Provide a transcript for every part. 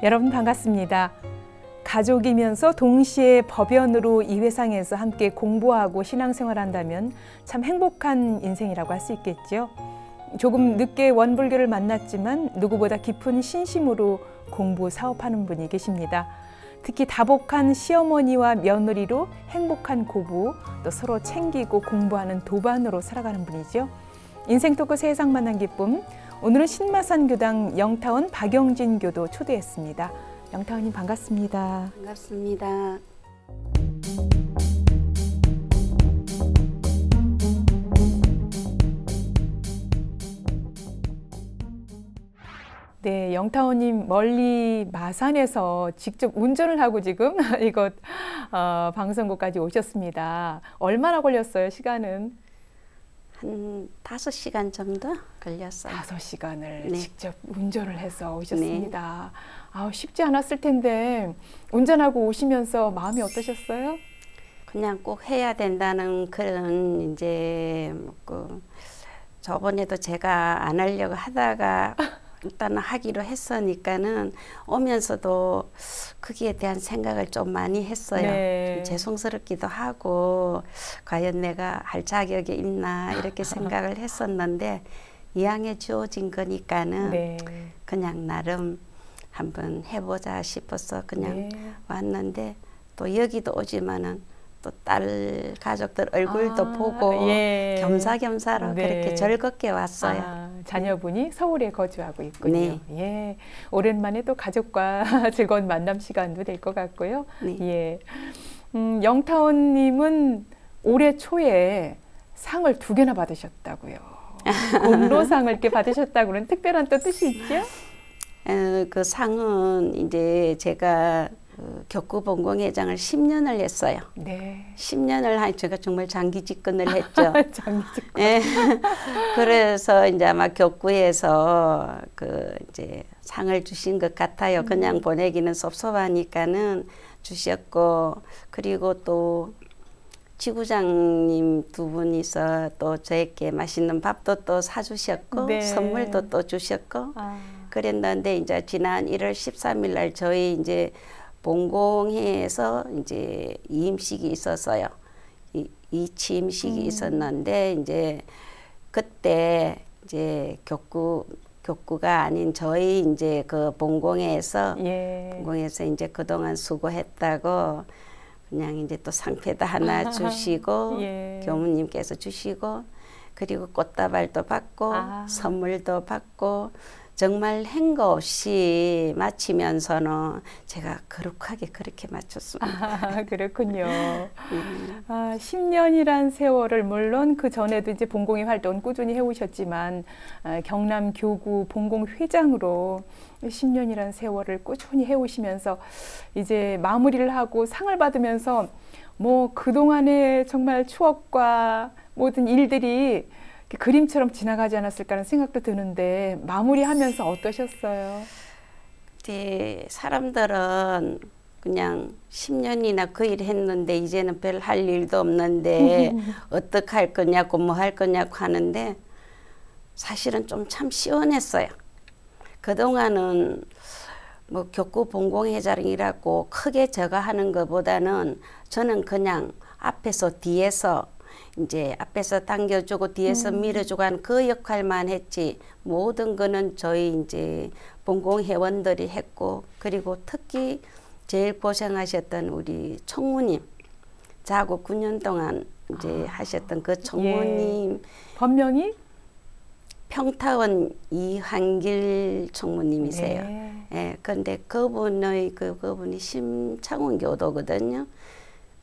여러분 반갑습니다. 가족이면서 동시에 법연으로 이 회상에서 함께 공부하고 신앙생활한다면 참 행복한 인생이라고 할 수 있겠죠. 조금 늦게 원불교를 만났지만 누구보다 깊은 신심으로 공부 사업하는 분이 계십니다. 특히 다복한 시어머니와 며느리로 행복한 고부, 또 서로 챙기고 공부하는 도반으로 살아가는 분이죠. 인생 토크 세상 만난 기쁨, 오늘은 신마산 교당 영타원 박영진 교도 초대했습니다. 영타원님 반갑습니다. 반갑습니다. 네, 영타원님 멀리 마산에서 직접 운전을 하고 지금 이곳 방송국까지 오셨습니다. 얼마나 걸렸어요, 시간은? 한 5시간 정도 걸렸어요. 5시간을 네. 직접 운전을 해서 오셨습니다. 네. 쉽지 않았을 텐데 운전하고 오시면서 마음이 어떠셨어요? 그냥 꼭 해야 된다는 그런 이제 저번에도 제가 안 하려고 하다가 일단은 하기로 했으니까는 오면서도 거기에 대한 생각을 좀 많이 했어요. 네. 좀 죄송스럽기도 하고 과연 내가 할 자격이 있나 이렇게 생각을 했었는데 이왕에 주어진 거니까는 네. 그냥 나름 한번 해보자 싶어서 그냥 네. 왔는데 또 여기도 오지만은 또 딸 가족들 얼굴도 보고 예. 겸사겸사로 네. 그렇게 즐겁게 왔어요. 자녀분이 서울에 거주하고 있군요. 네. 예. 오랜만에 또 가족과 즐거운 만남 시간도 될 것 같고요. 네. 예. 영타원님은 올해 초에 상을 2개나 받으셨다고요. 공로상을 이렇게 받으셨다고는 특별한 또 뜻이 있죠? 그 상은 이제 제가 격구본공회장을 10년을 했어요. 네. 10년을 제가 정말 장기 집권을 했죠. 장기 집권. 네. 그래서 이제 아마 격구에서 이제 상을 주신 것 같아요. 그냥 보내기는 섭섭하니까는 주셨고, 그리고 또 지구장님 2분이서 또 저에게 맛있는 밥도 또 사주셨고, 네. 선물도 또 주셨고, 그랬는데 이제 지난 1월 13일 날 저희 이제 본공회에서 이제 이임식이 있었어요. 이 취임식이 있었는데 이제 그때 이제 격구가 아닌 저희 이제 그 본공회에서 예. 본공회에서 이제 그동안 수고했다고 그냥 이제 또 상패도 하나 주시고 예. 교무님께서 주시고 그리고 꽃다발도 받고 선물도 받고 정말 행거 없이 마치면서는 제가 거룩하게 그렇게 마쳤습니다. 그렇군요. 10년이란 세월을 물론 그 전에도 이제 본공회 활동은 꾸준히 해오셨지만 경남 교구 본공회장으로 10년이란 세월을 꾸준히 해오시면서 이제 마무리를 하고 상을 받으면서 뭐 그동안의 정말 추억과 모든 일들이 그림처럼 지나가지 않았을까 하는 생각도 드는데 마무리하면서 어떠셨어요? 네, 사람들은 그냥 10년이나 그 일 했는데 이제는 별 할 일도 없는데 어떻게 할 거냐고 뭐 할 거냐고 하는데 사실은 좀 참 시원했어요. 그동안은 뭐 격구 본공회장이라고 크게 저가 하는 것보다는 저는 그냥 앞에서 뒤에서 이제 앞에서 당겨주고 뒤에서 밀어주고 하는 그 역할만 했지 모든 거는 저희 이제 본공회원들이 했고 그리고 특히 제일 고생하셨던 우리 총무님 자고 9년 동안 이제 하셨던 그 총무님 예. 법명이? 평타원 이한길 총무님이세요. 네. 예, 그런데 그분이 심창훈 교도거든요.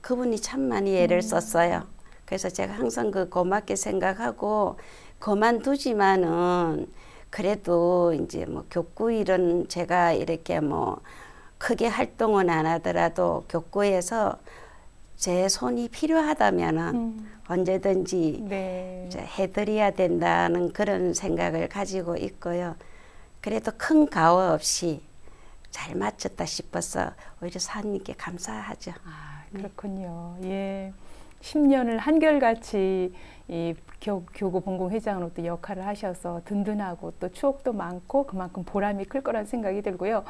그분이 참 많이 애를 썼어요. 그래서 제가 항상 고맙게 생각하고 그만두지만은 그래도 이제 뭐 격구 일은 제가 이렇게 뭐 크게 활동은 안 하더라도 격구에서 제 손이 필요하다면은 언제든지 네. 이제 해드려야 된다는 그런 생각을 가지고 있고요. 그래도 큰 가오 없이 잘 마쳤다 싶어서 오히려 사님께 감사하죠. 그렇군요. 예. 10년을 한결같이 이 교구 본공회장으로 또 역할을 하셔서 든든하고 또 추억도 많고 그만큼 보람이 클 거란 생각이 들고요.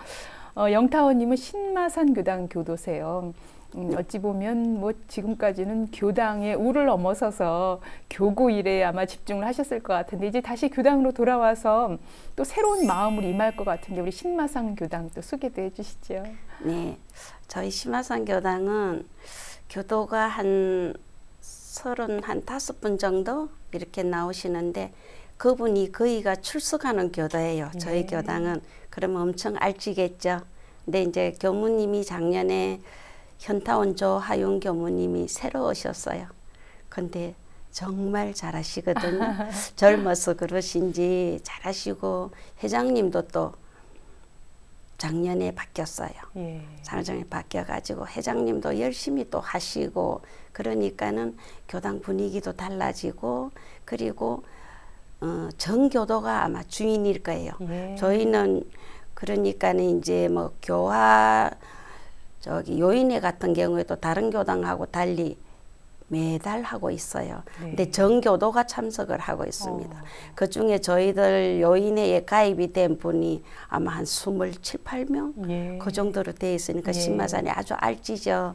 영타원님은 신마산 교당 교도세요. 어찌 보면 뭐 지금까지는 교당의 우를 넘어서서 교구 일에 아마 집중을 하셨을 것 같은데 이제 다시 교당으로 돌아와서 또 새로운 마음으로 임할 것 같은데 우리 신마산 교당 또 소개도 해주시죠. 네, 저희 신마산 교당은 교도가 한 35분 정도 이렇게 나오시는데 그분이 거의가 출석하는 교도예요. 저희 교당은. 그러면 엄청 알지겠죠. 근데 이제 교무님이 작년에 현타원 조하윤 교무님이 새로 오셨어요. 근데 정말 잘하시거든요. 젊어서 그러신지 잘하시고 회장님도 또 작년에 바뀌었어요. 작년에 바뀌어가지고 회장님도 열심히 또 하시고 그러니까는 교당 분위기도 달라지고 그리고 정교도가 아마 주인일 거예요. 저희는 그러니까는 이제 뭐 교화 저기 요인회 같은 경우에도 다른 교당하고 달리 매달 하고 있어요. 근데 정교도가 참석을 하고 있습니다. 그 중에 저희들 요인회에 가입이 된 분이 아마 한 27, 8명? 그 정도로 되어 있으니까 신마산이 아주 알지죠.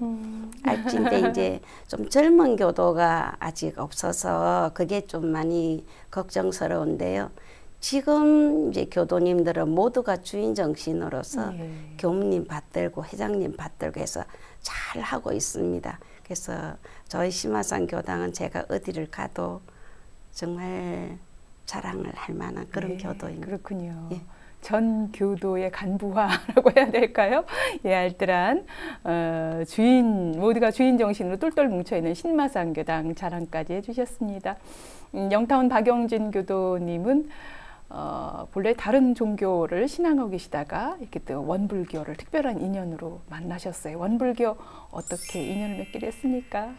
알지인데 이제 좀 젊은 교도가 아직 없어서 그게 좀 많이 걱정스러운데요. 지금 이제 교도님들은 모두가 주인 정신으로서 교무님 받들고 회장님 받들고 해서 잘 하고 있습니다. 그래서 저희 신마산 교당은 제가 어디를 가도 정말 자랑을 할 만한 그런 교도입니다. 그렇군요. 전 교도의 간부화라고 해야 될까요? 알뜰한 주인 모두가 주인 정신으로 똘똘 뭉쳐있는 신마산 교당 자랑까지 해주셨습니다. 영타원 박영진 교도님은 본래 다른 종교를 신앙하고 계시다가 이렇게 또 원불교를 특별한 인연으로 만나셨어요. 원불교 어떻게 인연을 맺게 됐습니까?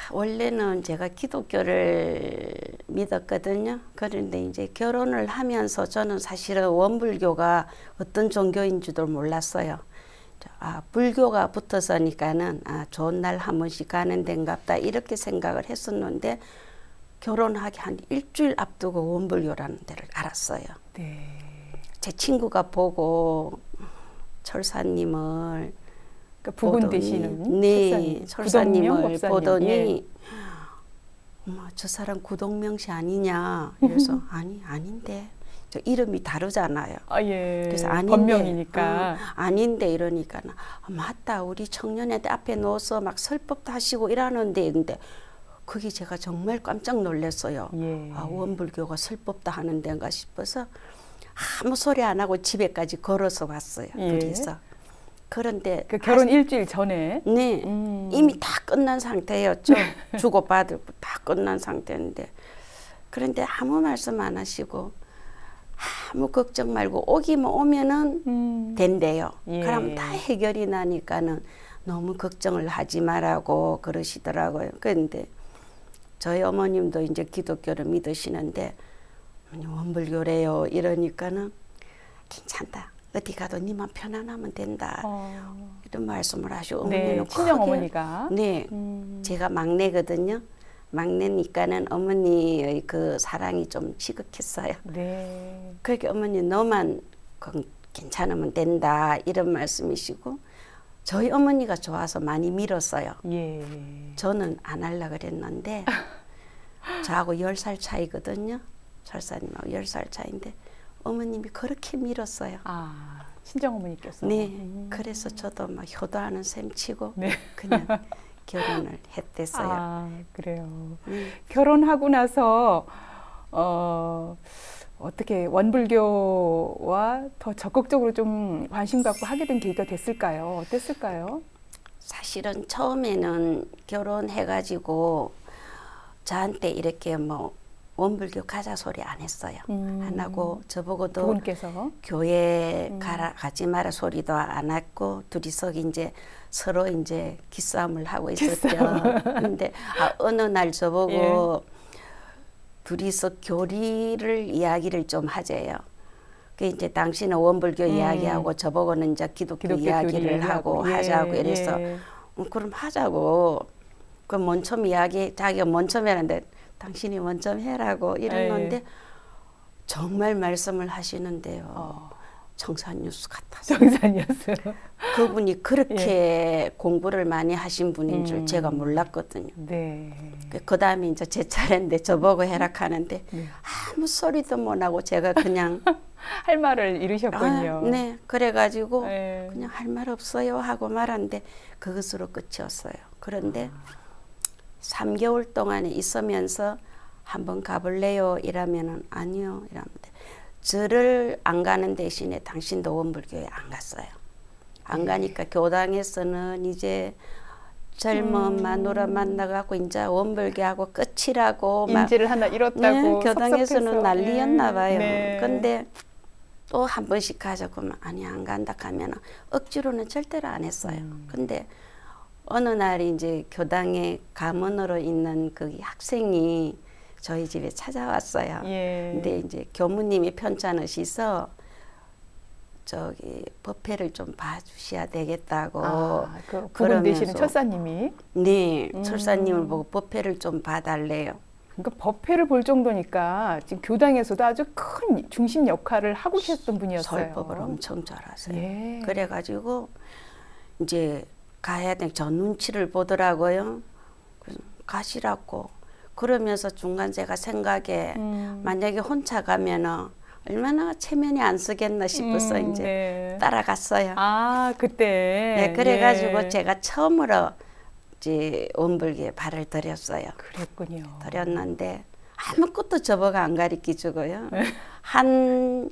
원래는 제가 기독교를 믿었거든요. 그런데 이제 결혼을 하면서 저는 사실은 원불교가 어떤 종교인지도 몰랐어요. 불교가 붙어서니까는 좋은 날 한 번씩 가는 데인갑다 이렇게 생각을 했었는데 결혼하기 한 일주일 앞두고 원불교라는 데를 알았어요. 제 친구가 보고 철사님을 부군 되시는 네, 철사님을 보더니 엄마 저 사람 구동명씨 아니냐 그래서 아닌데 저 이름이 다르잖아요. 그래서 아닌데, 본명이니까 아닌데 이러니까 맞다 우리 청년회대 앞에 놓아서 막 설법도 하시고 이러는데 근데 그게 제가 정말 깜짝 놀랐어요. 원불교가 설법도 하는 데인가 싶어서 아무 소리 안 하고 집에까지 걸어서 왔어요. 그래서 그런데 그 결혼 일주일 전에 네 이미 다 끝난 상태였죠. 주고받을 다 끝난 상태인데 그런데 아무 말씀 안 하시고 아무 걱정 말고 오기만 오면은 된대요. 그럼 다 해결이 나니까는 너무 걱정을 하지 말라고 그러시더라고요. 그런데 저희 어머님도 이제 기독교를 믿으시는데 원불교래요 이러니까는 괜찮다. 어디 가도 니만 편안하면 된다. 이런 말씀을 하시고 어머니는 친정 어머니가 제가 막내거든요. 막내니까는 어머니의 그 사랑이 좀 지극했어요. 그렇게 어머니 너만 괜찮으면 된다 이런 말씀이시고 저희 어머니가 좋아서 많이 밀었어요. 저는 안 하려고 그랬는데 저하고 10살 차이거든요. 철사님하고 10살 차이인데 어머님이 그렇게 밀었어요. 친정어머니께서. 그래서 저도 막 효도하는 셈 치고 그냥 결혼을 했댔어요. 그래요. 결혼하고 나서 어떻게 원불교와 더 적극적으로 좀 관심 갖고 하게 된 계기가 됐을까요? 어땠을까요? 사실은 처음에는 결혼해가지고 저한테 이렇게 뭐 원불교 가자 소리 안 했어요. 안 하고 저보고도 부모님께서 교회 가지 마라 소리도 안 했고 둘이서 이제 서로 이제 기싸움을 하고 있었죠. 근데 어느 날 저보고 둘이서 교리를 이야기를 좀 하재요. 그 이제 당신은 원불교 이야기하고 저보고는 이제 기독교 이야기를 하고 하자고 이래서 그럼 하자고. 그 먼저 이야기 자기가 먼저 하는데 당신이 먼저 해라고 이러는데 정말 말씀을 하시는데요. 정산뉴스 같았어요. 정산이었어요. 그분이 그렇게 공부를 많이 하신 분인 줄 제가 몰랐거든요. 네. 그 다음에 이제 제 차례인데 저보고 해라 하는데 네. 아무 소리도 못 하고 제가 그냥 할 말을 잃으셨군요. 네, 그래가지고 네. 그냥 할 말 없어요 하고 말았는데 그것으로 끝이었어요. 그런데 3개월 동안에 있으면서 한번 가볼래요? 이러면은 아니요. 이러는데 저를 안 가는 대신에 당신도 원불교에 안 갔어요. 안 가니까 교당에서는 이제 젊은 마누라 만나갖고 이제 원불교하고 끝이라고 인지를 하나 잃었다고. 네, 교당에서는 섭섭해서. 난리였나 봐요. 네. 근데 또 한 번씩 가자고 하면 아니 안 간다 하면 억지로는 절대로 안 했어요. 근데 어느 날 이제 교당에 가문으로 있는 그 학생이 저희 집에 찾아왔어요. 예. 근데 이제 교무님이 편찮으시서 저기 법회를 좀 봐주셔야 되겠다고. 그 부분 되시는 철사님이. 네, 철사님을 보고 법회를 좀 봐달래요. 그러니까 법회를 볼 정도니까 지금 교당에서도 아주 큰 중심 역할을 하고 계셨던 분이었어요. 설법을 엄청 잘하세요. 예. 그래가지고 이제 가야 돼. 저 눈치를 보더라고요. 그래서 가시라고. 그러면서 중간 제가 생각에 만약에 혼자 가면은 얼마나 체면이 안 쓰겠나 싶어서 이제 네. 따라갔어요. 아, 그때. 네, 그래가지고 예. 제가 처음으로 이제 원불교에 발을 들였어요. 그랬군요. 들였는데 아무것도 저보가 안 가르쳐주고요. 한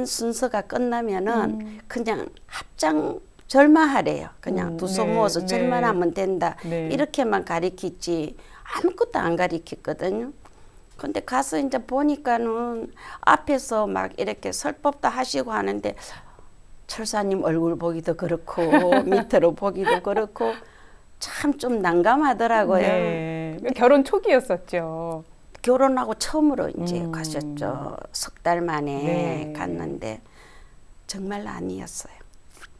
순서가 끝나면은 그냥 합장 절마하래요. 그냥 두 손 네, 모아서 네. 절마하면 된다. 네. 이렇게만 가르치지 아무것도 안 가르쳤거든요. 근데 가서 이제 보니까는 앞에서 막 이렇게 설법도 하시고 하는데 철사님 얼굴 보기도 그렇고 밑으로 보기도 그렇고 참 좀 난감하더라고요. 네. 결혼 초기였었죠. 결혼하고 처음으로 이제 가셨죠. 석 달 만에 네. 갔는데 정말 아니었어요.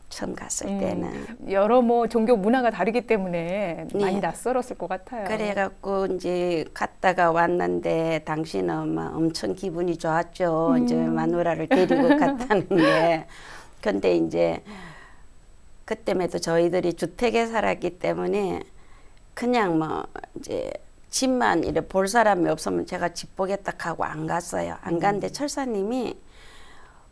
처음 갔을 때는. 여러 뭐 종교 문화가 다르기 때문에 많이 네. 낯설었을 것 같아요. 그래갖고 이제 갔다가 왔는데 당신은 막 엄청 기분이 좋았죠. 이제 마누라를 데리고 갔다는 게. 근데 이제 그때에도 저희들이 주택에 살았기 때문에 그냥 뭐 이제 집만 이래 볼 사람이 없으면 제가 집 보겠다 하고 안 갔어요. 안 갔는데 철사님이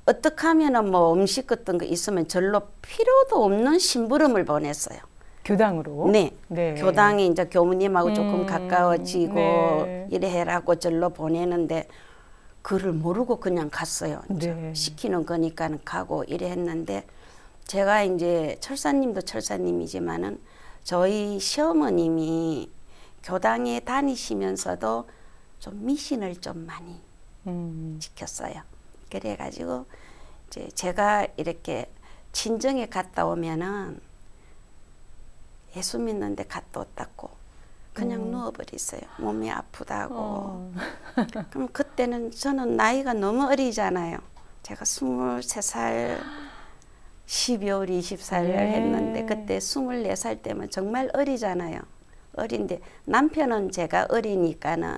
어떻게 하면은 뭐 음식 같은 거 있으면 절로 필요도 없는 심부름을 보냈어요. 교당으로? 네. 네. 교당이 이제 교무님하고 조금 가까워지고 네. 이래 해라고 절로 보내는데 그를 모르고 그냥 갔어요. 네. 시키는 거니까는 가고 이래 했는데 제가 이제 철사님도 철사님이지만은 저희 시어머님이 교당에 다니시면서도 좀 미신을 좀 많이 지켰어요. 그래가지고 이제 제가 이렇게 친정에 갔다 오면은 예수 믿는데 갔다 왔다고 그냥 누워버리세요. 몸이 아프다고. 그럼 그때는 저는 나이가 너무 어리잖아요. 제가 23살 12월 20살 네. 했는데 그때 24살 때면 정말 어리잖아요. 어린데 남편은 제가 어리니까는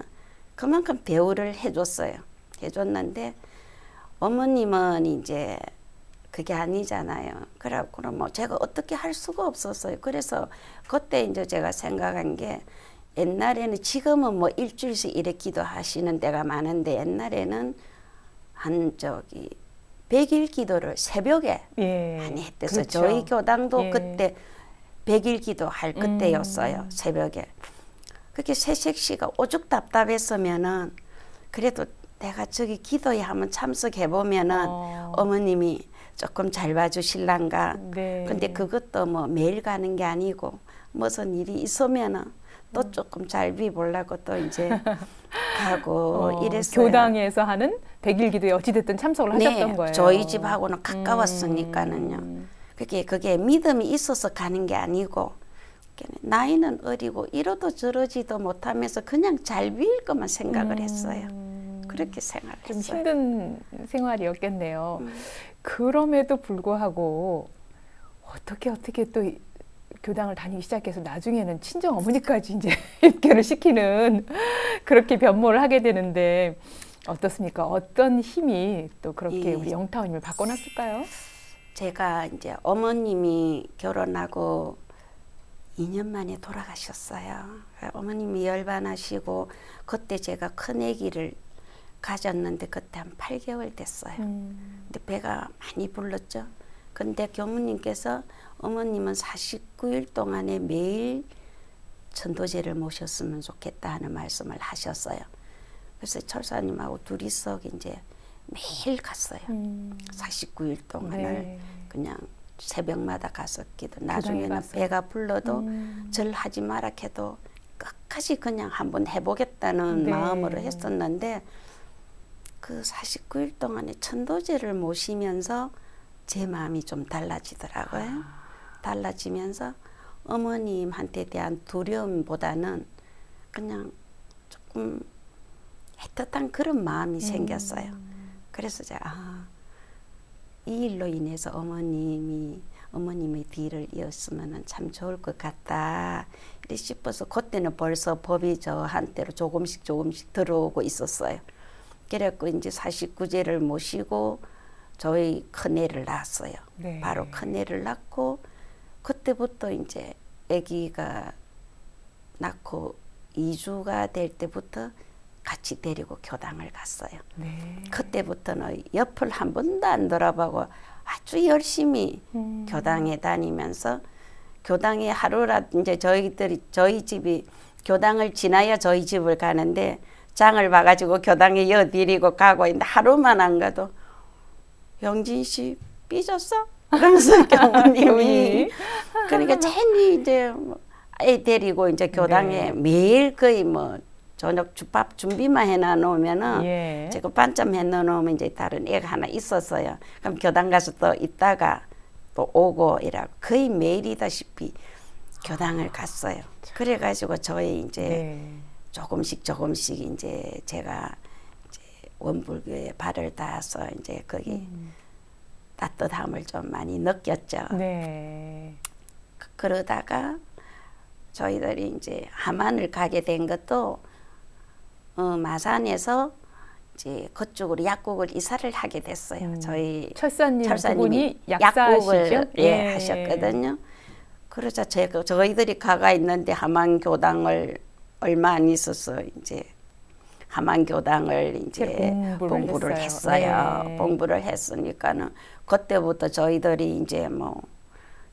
그만큼 대우를 해줬어요. 해줬는데 어머님은 이제 그게 아니잖아요. 그래갖고 뭐 제가 어떻게 할 수가 없었어요. 그래서 그때 이제 제가 생각한 게 옛날에는 지금은 뭐 일주일씩 이래 기도하시는 데가 많은데 옛날에는 한 100일 기도를 새벽에 예. 많이 했대서 그렇죠. 저희 교당도 예. 그때 100일 기도할 그때였어요. 새벽에. 그렇게 새색 씨가 오죽 답답했으면은 그래도 내가 저기 기도에 한번 참석해보면은 어머님이 조금 잘 봐주실란가. 네. 근데 그것도 뭐 매일 가는 게 아니고 무슨 일이 있으면은 또 조금 잘 비보려고 또 이제 가고 이랬어요. 교당에서 하는 100일 기도에 어찌됐든 참석을 하셨던 거예요. 저희 집하고는 가까웠으니까는요. 그게 믿음이 있어서 가는 게 아니고 나이는 어리고 이러도 저러지도 못하면서 그냥 잘 빌 것만 생각을 했어요. 그렇게 생각을 좀 했어요. 힘든 생활이었겠네요. 그럼에도 불구하고 어떻게 또 교당을 다니기 시작해서 나중에는 친정 어머니까지 이제 입교를 시키는 그렇게 변모를 하게 되는데 어떻습니까? 어떤 힘이 또 그렇게 예. 우리 영타원님을 바꿔놨을까요? 제가 이제 어머님이 결혼하고 2년 만에 돌아가셨어요. 어머님이 열반하시고 그때 제가 큰아기를 가졌는데 그때 한 8개월 됐어요. 근데 배가 많이 불렀죠. 근데 교무님께서 어머님은 49일 동안에 매일 천도제를 모셨으면 좋겠다 하는 말씀을 하셨어요. 그래서 철사님하고 둘이서 이제 매일 갔어요. 49일 동안을 네. 그냥 새벽마다 가서 기도. 나중에는 배가 불러도 절 하지 마라 해도 끝까지 그냥 한번 해보겠다는 네. 마음으로 했었는데 그 49일 동안에 천도제를 모시면서 제 마음이 좀 달라지더라고요. 달라지면서 어머님한테 대한 두려움보다는 그냥 조금 애틋한 그런 마음이 생겼어요. 그래서 제가 이 일로 인해서 어머님의 뒤를 이었으면 참 좋을 것 같다 이렇게 싶어서 그때는 벌써 법이 저한테로 조금씩 들어오고 있었어요. 그래갖고 이제 49제를 모시고 저희 큰애를 낳았어요. 네. 바로 큰애를 낳고 그때부터 이제 아기가 낳고 2주가 될 때부터 같이 데리고 교당을 갔어요. 네. 그때부터는 옆을 한 번도 안 돌아보고 아주 열심히 교당에 다니면서 교당에 하루라 이제 저희 집이 교당을 지나야 저희 집을 가는데 장을 봐가지고 교당에 이어드리고 가고 있는데 하루만 안 가도 영진 씨 삐졌어? 그러면서 교무님이 그러니까 괜히 이제 애 데리고 이제 교당에 네. 매일 거의 뭐 저녁 밥 준비만 해놔놓으면은 예. 제가 반쯤 해놓으면 이제 다른 애가 하나 있었어요. 그럼 교당 가서 또 있다가 또 오고 이라고 거의 매일이다시피 교당을 갔어요. 그래가지고 저희 이제 네. 조금씩 이제 제가 이제 원불교에 발을 닿아서 이제 거기 따뜻함을 좀 많이 느꼈죠. 네. 그러다가 저희들이 이제 함안을 가게 된 것도 마산에서 이제 그쪽으로 약국을 이사를 하게 됐어요. 저희 철사님이 철사님이 약사시죠? 약국을 하셨거든요. 그러자 저희들이 가가 있는데 함안교당을 얼마 안 있어서 이제 함안교당을 이제 공부를 했어요. 네. 공부를 했으니까는 그때부터 저희들이 이제 뭐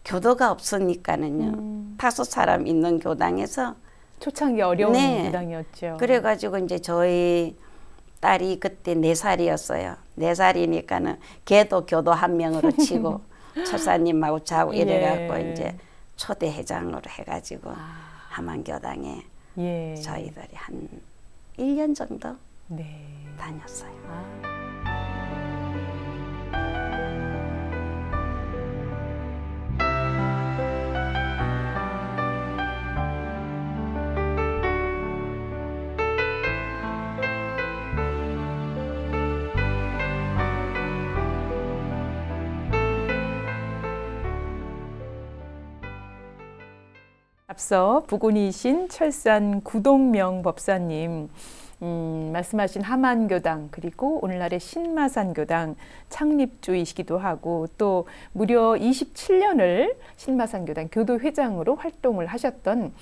교도가 없으니까는요. 5사람 있는 교당에서 초창기 어려운 네. 교당이었죠. 그래가지고 이제 저희 딸이 그때 4살이었어요. 4살이니까는 걔도 교도 한 명으로 치고 철사님하고 자고 이래갖고 예. 이제 초대 회장으로 해가지고 함안교당에 저희들이 한 1년 정도 네. 다녔어요. 앞서 부군이신 철산 구동명 법사님 말씀하신 함안교당 그리고 오늘날의 신마산교당 창립주이시기도 하고 또 무려 27년을 신마산교당 교도회장으로 활동을 하셨던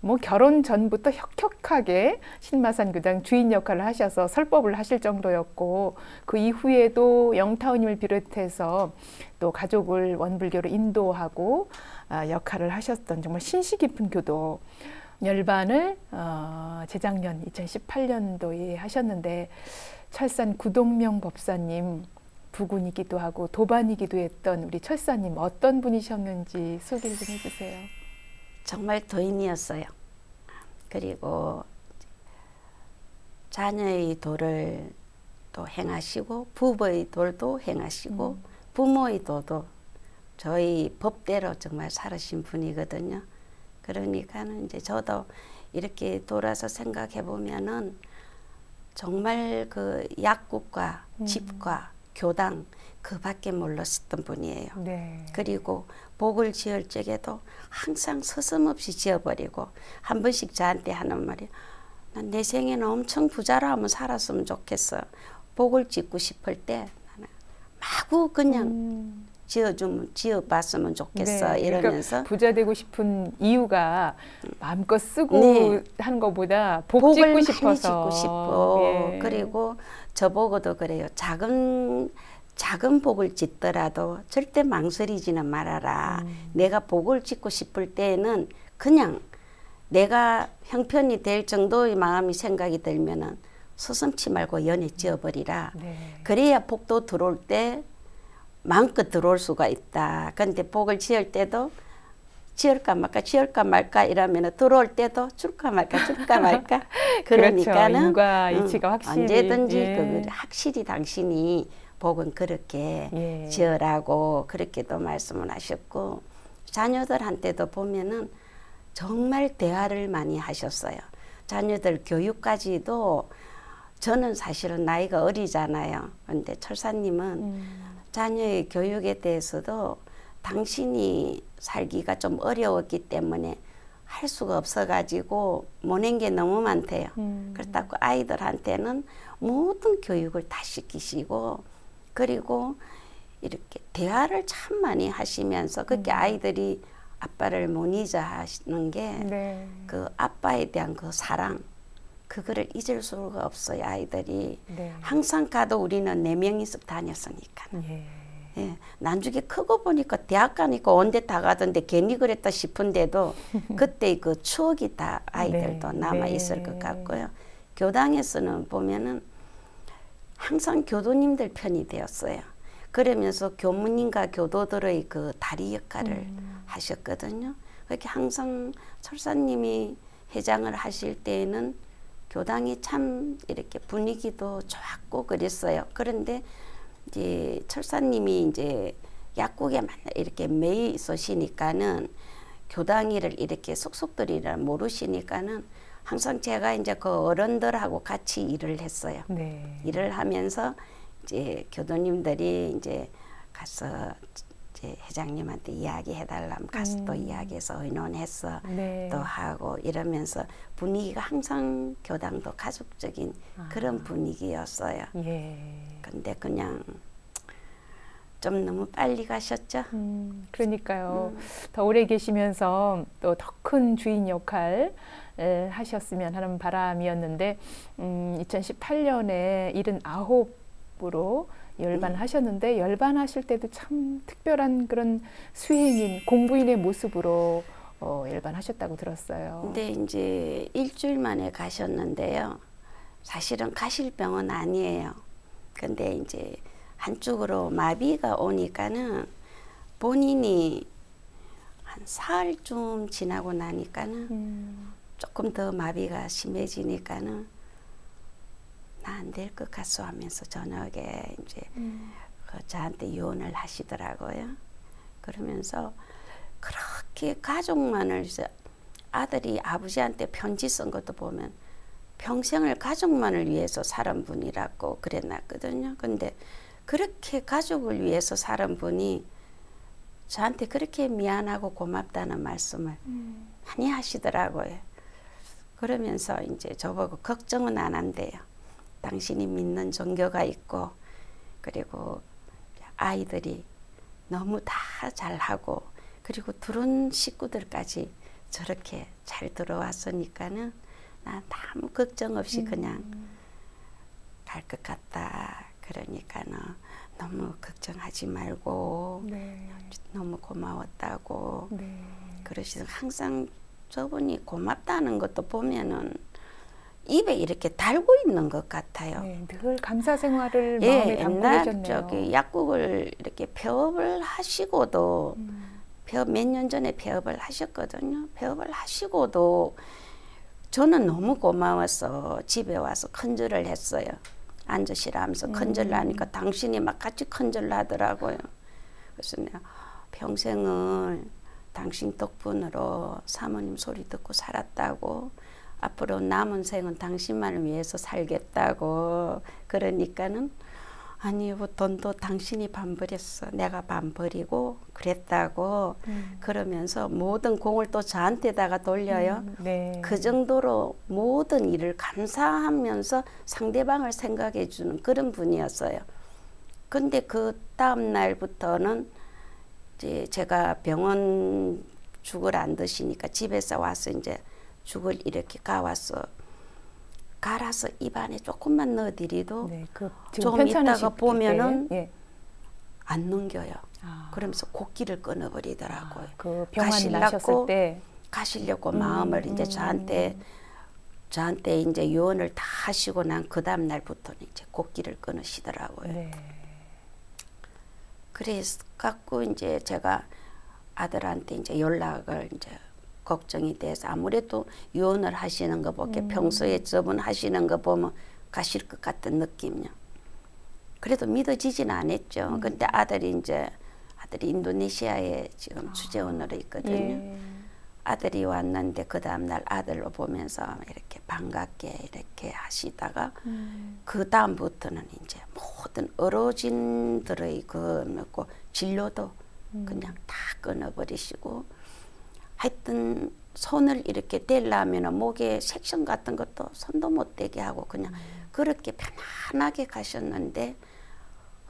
뭐 결혼 전부터 혁혁하게 신마산교당 주인 역할을 하셔서 설법을 하실 정도였고 그 이후에도 영타원님을 비롯해서 또 가족을 원불교로 인도하고 역할을 하셨던 정말 신시 깊은 교도 열반을 재작년 2018년도에 하셨는데 철산 구동명 법사님 부군이기도 하고 도반이기도 했던 우리 철사님 어떤 분이셨는지 소개를 좀 해주세요. 정말 도인이었어요. 그리고 자녀의 도를 또 행하시고 부부의 도도 행하시고 부모의 도도 저희 법대로 정말 살으신 분이거든요. 그러니까는 이제 저도 이렇게 돌아서 생각해 보면은 정말 그 약국과 집과 교당 그밖에 몰랐었던 분이에요. 네. 그리고 복을 지을 적에도 항상 서슴없이 지어버리고 한 번씩 저한테 하는 말이 난 내 생에는 엄청 부자로 한번 살았으면 좋겠어. 복을 짓고 싶을 때 나는 마구 그냥 지어봤으면 좋겠어. 네, 이러면서 그러니까 부자 되고 싶은 이유가 마음껏 쓰고 네. 하는 것보다 복 복을 짓고 많이 싶어서. 짓고 싶어. 예. 그리고 저보고도 그래요. 작은 복을 짓더라도 절대 망설이지는 말아라. 내가 복을 짓고 싶을 때에는 그냥 내가 형편이 될 정도의 마음이 생각이 들면은 서슴지 말고 연에 지어버리라. 네. 그래야 복도 들어올 때 마음껏 들어올 수가 있다. 근데 복을 지을 때도 지을까 말까 이러면 들어올 때도 줄까 말까 그러니까는 그렇죠. 인과 이치가 확실히 언제든지 예. 그 확실히 당신이 복은 그렇게 예. 지으라고 그렇게도 말씀을 하셨고 자녀들한테도 보면은 정말 대화를 많이 하셨어요. 자녀들 교육까지도 저는 사실은 나이가 어리잖아요. 그런데 철사님은 자녀의 교육에 대해서도 당신이 살기가 좀 어려웠기 때문에 할 수가 없어가지고 모낸 게 너무 많대요. 그렇다고 아이들한테는 모든 교육을 다 시키시고 그리고 이렇게 대화를 참 많이 하시면서 그렇게 아이들이 아빠를 못 잊어 하시는 게 네. 그 아빠에 대한 그 사랑 그거를 잊을 수가 없어요. 아이들이 네. 항상 가도 우리는 4명이서 다녔으니까. 예. 예, 나중에 크고 보니까 대학 가니까 온데 다 가던데 괜히 그랬다 싶은데도 그때 그 추억이 다 아이들도 네. 남아 네. 있을 것 같고요. 교당에서는 보면은 항상 교도님들 편이 되었어요. 그러면서 교무님과 교도들의 그 다리 역할을 하셨거든요. 그렇게 항상 철사님이 회장을 하실 때에는 교당이 참 이렇게 분위기도 좋았고 그랬어요. 그런데 이제 철사님이 이제 약국에 이렇게 매일 있으시니까는 교당일을 이렇게 속속들이를 모르시니까는 항상 제가 이제 그 어른들하고 같이 일을 했어요. 네. 일을 하면서 이제 교도님들이 이제 가서 이제 회장님한테 이야기해 달라면 가서 또 이야기해서 의논해서 네. 또 하고 이러면서 분위기가 항상 교당도 가족적인 그런 분위기였어요. 예. 근데 그냥 좀 너무 빨리 가셨죠. 그러니까요. 더 오래 계시면서 또 더 큰 주인 역할 하셨으면 하는 바람이었는데 2018년에 79으로 열반하셨는데 열반하실 때도 참 특별한 그런 수행인 공부인의 모습으로 열반하셨다고 들었어요. 근데 이제 일주일 만에 가셨는데요. 사실은 가실 병은 아니에요. 근데 이제 한쪽으로 마비가 오니까는 본인이 한 사흘쯤 지나고 나니까는 조금 더 마비가 심해지니까는 나 안 될 것 같소 하면서 저녁에 이제 그 저한테 유언을 하시더라고요. 그러면서 그렇게 가족만을 아들이 아버지한테 편지 쓴 것도 보면 평생을 가족만을 위해서 살은 분이라고 그랬났거든요. 근데 그렇게 가족을 위해서 살은 분이 저한테 그렇게 미안하고 고맙다는 말씀을 많이 하시더라고요. 그러면서 이제 저보고 걱정은 안 한대요. 당신이 믿는 종교가 있고 그리고 아이들이 너무 다 잘하고 그리고 들어온 식구들까지 저렇게 잘 들어왔으니까는 난 아무 걱정 없이 그냥 갈 것 같다. 그러니까는 너무 걱정하지 말고 네. 너무 고마웠다고 네. 그러시서 항상 저분이 고맙다는 것도 보면은 입에 이렇게 달고 있는 것 같아요. 네, 늘 감사 생활을 예, 마음에 담고 옛날 계셨네요. 저기 약국을 이렇게 폐업을 하시고도 폐업 몇 년 전에 폐업을 하셨거든요. 폐업을 하시고도 저는 너무 고마워서 집에 와서 큰절을 했어요. 앉으시라 하면서 큰절을 하니까 당신이 막 같이 큰절을 하더라고요. 그래서 내가 평생을 당신 덕분으로 사모님 소리 듣고 살았다고 앞으로 남은 생은 당신만을 위해서 살겠다고 그러니까는 아니 뭐 돈도 당신이 반 버렸어. 내가 반 버리고 그랬다고 그러면서 모든 공을 또 저한테다가 돌려요. 네. 그 정도로 모든 일을 감사하면서 상대방을 생각해 주는 그런 분이었어요. 근데 그 다음 날부터는 이제 제가 병원 죽을 안 드시니까 집에서 와서 이제 죽을 이렇게 가와서 갈아서 입안에 조금만 넣어드리도 네, 좀 있다가 보면은 예. 안 넘겨요. 그러면서 곡기를 끊어버리더라고요. 그 병환 나셨을 때 가시려고 마음을 이제 저한테 이제 요원을 다 하시고 난 그 다음 날부터는 이제 곡기를 끊으시더라고요. 네. 그래서 갖고 이제 제가 아들한테 이제 연락을 이제 걱정이 돼서 아무래도 유언을 하시는 거 보게 평소에 저분 하시는 거 보면 가실 것 같은 느낌이요. 그래도 믿어지진 않았죠. 근데 아들이 인도네시아에 지금 주재원으로 있거든요. 예. 아들이 왔는데 그 다음날 아들로 보면서 이렇게 반갑게 이렇게 하시다가 그 다음부터는 이제 모든 어르신들의 그 진료도 그냥 다 끊어버리시고 하여튼 손을 이렇게 대려면 목에 섹션 같은 것도 손도 못 대게 하고 그냥 그렇게 편안하게 가셨는데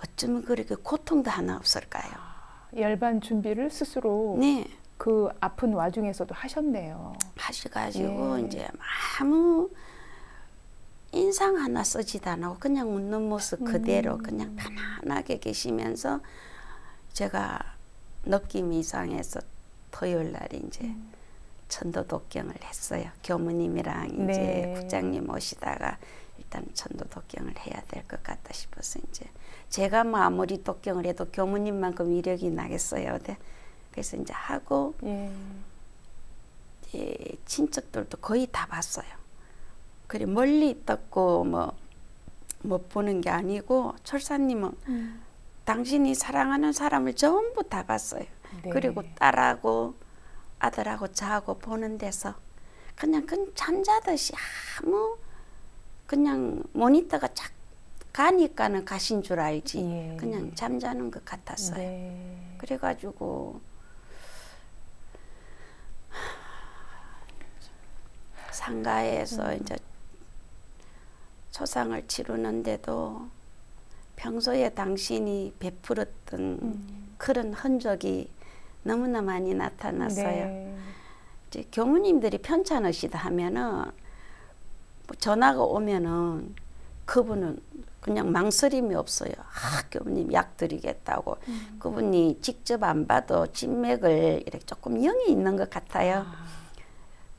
어쩌면 그렇게 고통도 하나 없을까요? 열반 준비를 스스로 네. 그 아픈 와중에서도 하셨네요. 하셔가지고 예. 이제 아무 인상 하나 쓰지도 않고 그냥 웃는 모습 그대로 그냥 편안하게 계시면서 제가 느낌이 이상해서 토요일 날 이제 천도 독경을 했어요. 교무님이랑 이제 네. 부장님 오시다가 일단 천도 독경을 해야 될 것 같다 싶어서 이제 제가 뭐 아무리 독경을 해도 교무님만큼 위력이 나겠어요. 네. 그래서 이제 하고 예. 친척들도 거의 다 봤어요. 그래 멀리 있다고 뭐 못 보는 게 아니고 철사님은 당신이 사랑하는 사람을 전부 다 봤어요. 네. 그리고 딸하고 아들하고 저하고 보는 데서 그냥 잠자듯이 아무 그냥 모니터가 착 가니까는 가신 줄 알지 예. 그냥 잠자는 것 같았어요. 네. 그래가지고 상가에서 이제 초상을 치르는데도 평소에 당신이 베풀었던 그런 흔적이 너무나 많이 나타났어요. 네. 이제 교무님들이 편찮으시다 하면은 뭐 전화가 오면은 그분은 그냥 망설임이 없어요. 교무님 약 드리겠다고. 그분이 직접 안 봐도 진맥을 이렇게 조금 영이 있는 것 같아요.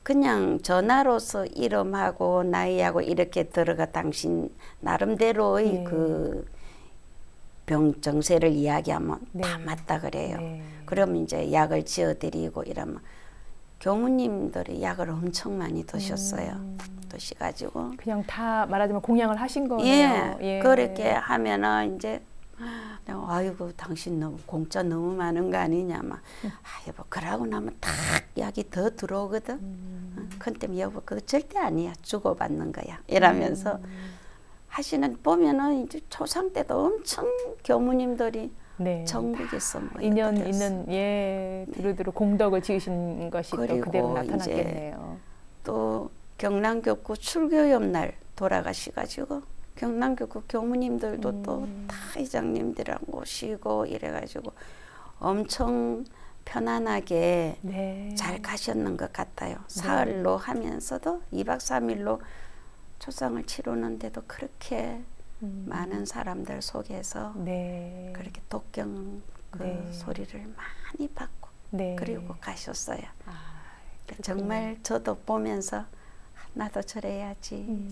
그냥 전화로서 이름하고 나이하고 이렇게 들어가 당신 나름대로의 네. 그 병 정세를 이야기하면 네. 다 맞다 그래요. 네. 그러면 이제 약을 지어드리고 이러면 교무님들이 약을 엄청 많이 드셨어요. 드셔가지고 그냥 다 말하자면 공양을 하신 거네요. 예, 그렇게 하면은 이제 내가 아이고 당신 너무 공짜 너무 많은 거 아니냐 막 여보 그러고 나면 딱 약이 더 들어오거든. 근데 여보 그거 절대 아니야 주고받는 거야 이러면서 하시는 보면은 이제 초상 때도 엄청 교무님들이 네. 전국에서 뭐 인연 이렇게 있는 두루두루 공덕을 지으신 것이 또 그리고 그대로 나타났겠네요. 또 경남교구 출교염 날 돌아가셔가지고 경남교구 교무님들도 또 다 이장님들이랑 오시고 이래가지고 엄청 편안하게 네. 잘 가셨는 것 같아요. 사흘로 하면서도 2박 3일로 초상을 치르는데도 그렇게 많은 사람들 속에서 네. 그렇게 독경 그 네. 소리를 많이 받고 네. 그리고 가셨어요. 그렇군요. 정말 저도 보면서 나도 저래야지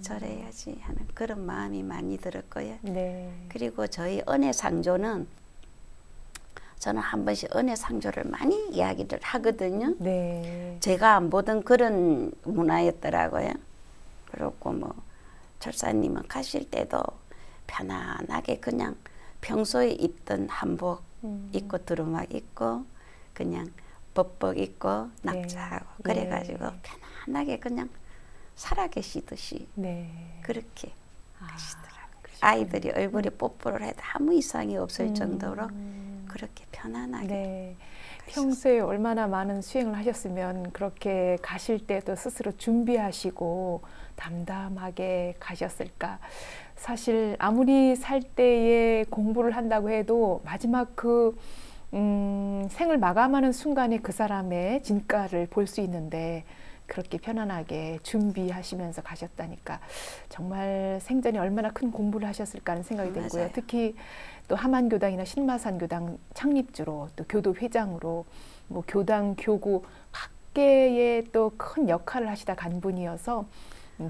하는 그런 마음이 많이 들었고요. 네. 그리고 저희 은혜 상조는 저는 한 번씩 은혜 상조를 많이 이야기를 하거든요. 네. 제가 안 보던 그런 문화였더라고요. 그렇고 뭐 철사님은 가실 때도 편안하게 그냥 평소에 입던 한복 입고 두루마기 입고 그냥 법복 입고 낙자하고 그래가지고 편안하게 그냥 살아계시듯이 네. 그렇게 하시더라고요. 아이들이 얼굴에 뽀뽀를 해도 아무 이상이 없을 정도로 그렇게 편안하게. 네. 평소에 얼마나 많은 수행을 하셨으면 그렇게 가실 때도 스스로 준비하시고 담담하게 가셨을까. 사실 아무리 살 때에 공부를 한다고 해도 마지막 그 생을 마감하는 순간에 그 사람의 진가를 볼 수 있는데 그렇게 편안하게 준비하시면서 가셨다니까 정말 생전에 얼마나 큰 공부를 하셨을까 하는 생각이 들고요. 맞아요. 특히 또 함안교당이나 신마산교당 창립주로 또 교도회장으로 뭐 교당, 교구 각계의 또 큰 역할을 하시다 간 분이어서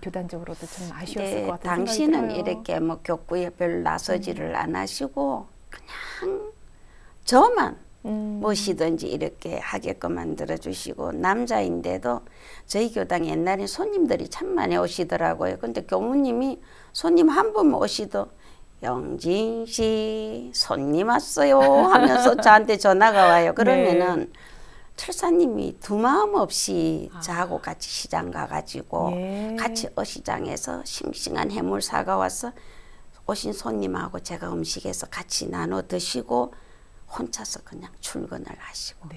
교단적으로도 좀 아쉬웠을 것 같은 생각이 들어요. 당신은 이렇게 뭐 교구에 별 나서지를 안 하시고 그냥 저만 무엇이든지 이렇게 하게끔 만들어 주시고 남자인데도 저희 교당 옛날에 손님들이 참 많이 오시더라고요. 근데 교무님이 손님 한 분 오시도 영진 씨 손님 왔어요 하면서 저한테 전화가 와요. 그러면은 철사님이 두 마음 없이 저하고 같이 시장 가가지고 같이 어시장에서 싱싱한 해물 사가 와서 오신 손님하고 제가 음식에서 같이 나눠 드시고 혼자서 그냥 출근을 하시고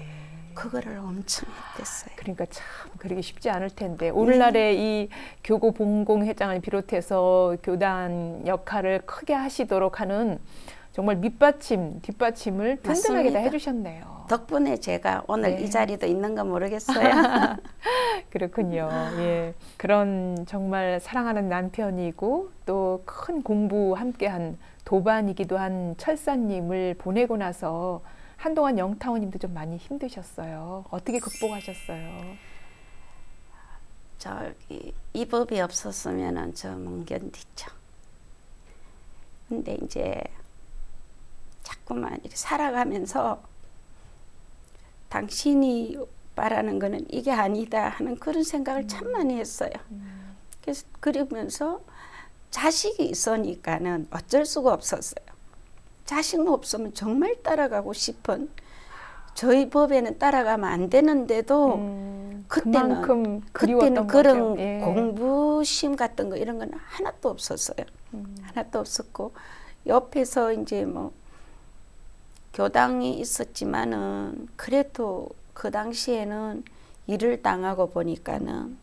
그거를 엄청 했댔어요. 그러니까 참 그러기 쉽지 않을 텐데 오늘날의 이 교구 봉공회장을 비롯해서 교단 역할을 크게 하시도록 하는 정말 밑받침, 뒷받침을 든든하게 다 해주셨네요. 덕분에 제가 오늘 이 자리도 있는 거 모르겠어요. 그렇군요. 예, 그런 정말 사랑하는 남편이고 또 큰 공부 함께한 도반이기도 한 철사님을 보내고 나서 한동안 영타오님도 좀 많이 힘드셨어요. 어떻게 극복하셨어요? 저기 이 법이 없었으면은 저 못 견디죠. 근데 이제 자꾸만 이렇게 살아가면서 당신이 바라는 거는 이게 아니다 하는 그런 생각을 참 많이 했어요. 그래서 그러면서 자식이 있으니까는 어쩔 수가 없었어요. 자식 없으면 정말 따라가고 싶은 저희 법에는 따라가면 안 되는데도 그때는 그런 거죠. 공부심 같은 거 이런 건 하나도 없었어요. 하나도 없었고 옆에서 이제 뭐 교당이 있었지만은 그래도 그 당시에는 일을 당하고 보니까는